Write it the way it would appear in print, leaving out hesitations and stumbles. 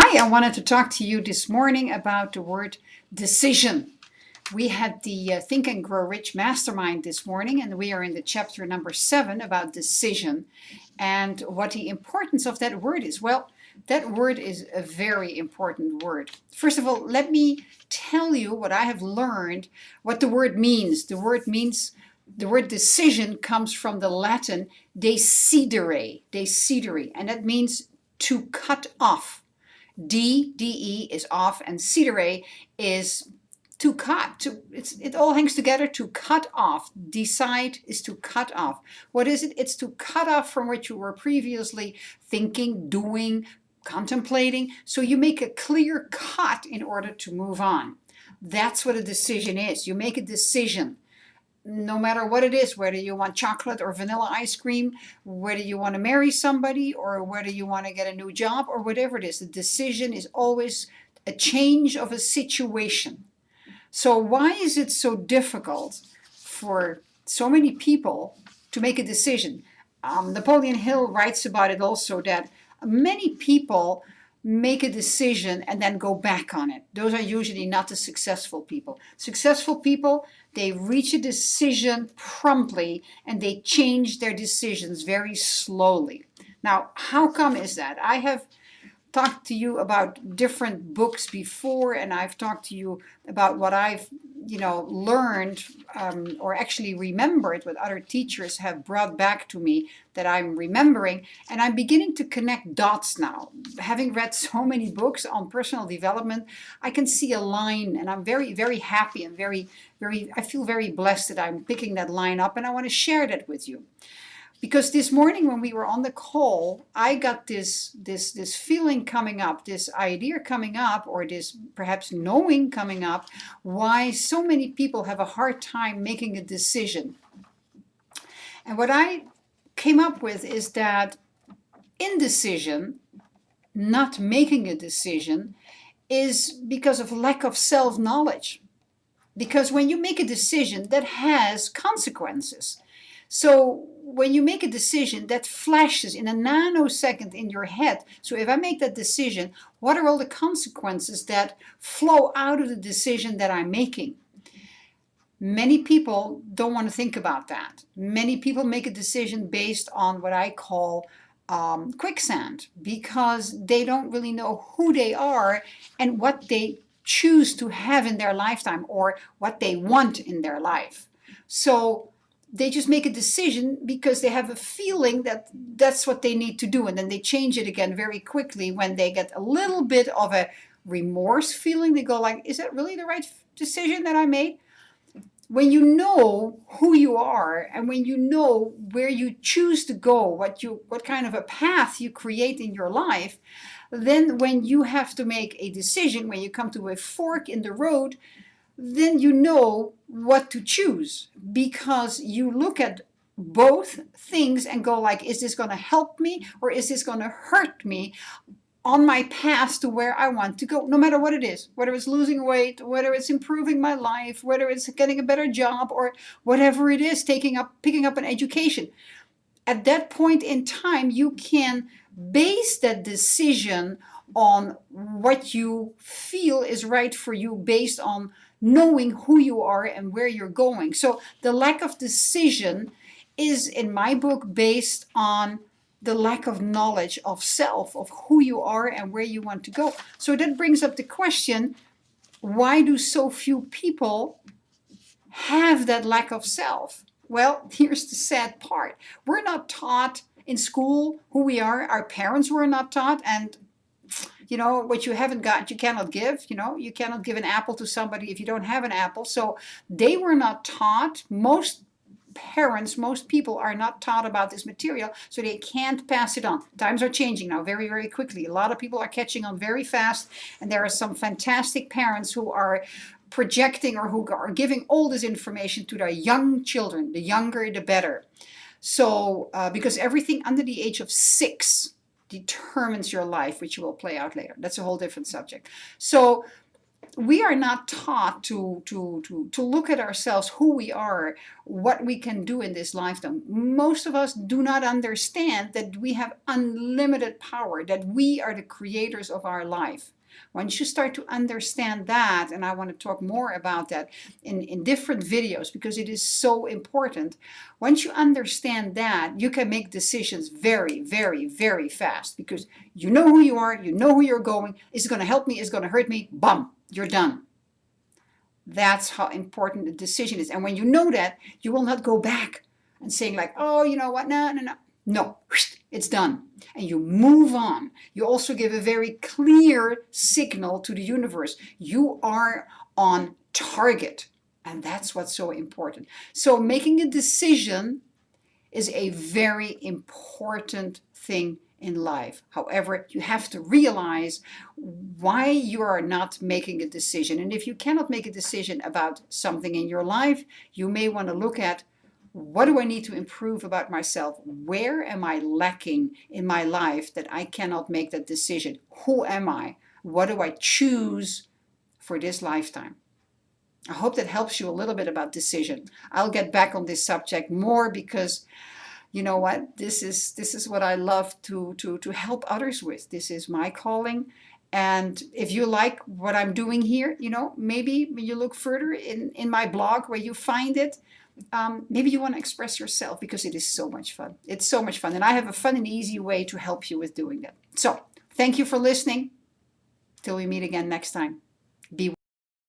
Hi, I wanted to talk to you this morning about the word decision. We had the Think and Grow Rich Mastermind this morning, and we are in the chapter number 7 about decision and what the importance of that word is. Well, that word is a very important word. First of all, let me tell you what I have learned, what the word means. The word decision comes from the Latin decidere, and that means to cut off. De is off, and cedere is to cut. It all hangs together, to cut off. Decide is to cut off. What is it? It's to cut off from what you were previously thinking, doing, contemplating. So you make a clear cut in order to move on. That's what a decision is. You make a decision. No matter what it is, whether you want chocolate or vanilla ice cream, whether you want to marry somebody or whether you want to get a new job or whatever it is, the decision is always a change of a situation. So why is it so difficult for so many people to make a decision? Napoleon Hill writes about it also, that many people make a decision and then go back on it. Those are usually not the successful people. Successful people, they reach a decision promptly and they change their decisions very slowly. Now, how come is that? I have talked to you about different books before, and I've talked to you about what I've learned or actually remembered, what other teachers have brought back to me that I'm remembering, and I'm beginning to connect dots now. Having read so many books on personal development, I can see a line, and I'm very, very happy and I feel very blessed that I'm picking that line up, and I want to share that with you. Because this morning when we were on the call, I got this feeling coming up, this idea coming up, or this perhaps knowing coming up, why so many people have a hard time making a decision. And what I came up with is that indecision, not making a decision, is because of lack of self-knowledge. Because when you make a decision, that has consequences. So when you make a decision, that flashes in a nanosecond in your head. So if I make that decision, what are all the consequences that flow out of the decision that I'm making? Many people don't want to think about that. Many people make a decision based on what I call quicksand, because they don't really know who they are and what they choose to have in their lifetime or what they want in their life. So they just make a decision because they have a feeling that that's what they need to do, and then they change it again very quickly when they get a little bit of a remorse feeling. They go like, is that really the right decision that I made? When you know who you are and when you know where you choose to go, what kind of a path you create in your life, then when you have to make a decision, when you come to a fork in the road, then you know what to choose, because you look at both things and go like, is this going to help me or is this going to hurt me on my path to where I want to go, no matter what it is, whether it's losing weight, whether it's improving my life, whether it's getting a better job, or whatever it is, picking up an education. At that point in time, you can base that decision on what you feel is right for you based on knowing who you are and where you're going. So the lack of decision is, in my book, based on the lack of knowledge of self, of who you are and where you want to go. So that brings up the question, why do so few people have that lack of self? Well, here's the sad part. We're not taught in school who we are. Our parents were not taught, and what you haven't got, you cannot give. You cannot give an apple to somebody if you don't have an apple. So they were not taught. Most parents, most people are not taught about this material, so they can't pass it on. Times are changing now very, very quickly. A lot of people are catching on very fast, and there are some fantastic parents who are projecting or who are giving all this information to their young children. The younger, the better. So, because everything under the age of 6 determines your life, which will play out later. That's a whole different subject. So we are not taught to look at ourselves, who we are, what we can do in this lifetime. Most of us do not understand that we have unlimited power, that we are the creators of our life. Once you start to understand that, and I want to talk more about that in different videos because it is so important. Once you understand that, you can make decisions very, very, very fast because you know who you are, you know who you're going. Is it going to help me? Is it going to hurt me? Bum, you're done. That's how important the decision is. And when you know that, you will not go back and saying like, oh, you know what? No, no, no. No, it's done. And you move on. You also give a very clear signal to the universe. You are on target. And that's what's so important. So making a decision is a very important thing in life. However, you have to realize why you are not making a decision. And if you cannot make a decision about something in your life, you may want to look at, what do I need to improve about myself? Where am I lacking in my life that I cannot make that decision? Who am I? What do I choose for this lifetime? I hope that helps you a little bit about decision. I'll get back on this subject more because you know what? This is what I love to help others with. This is my calling. And if you like what I'm doing here, maybe when you look further in my blog where you find it, maybe you want to express yourself because it is so much fun. It's so much fun. And I have a fun and easy way to help you with doing that. So thank you for listening. Till we meet again next time.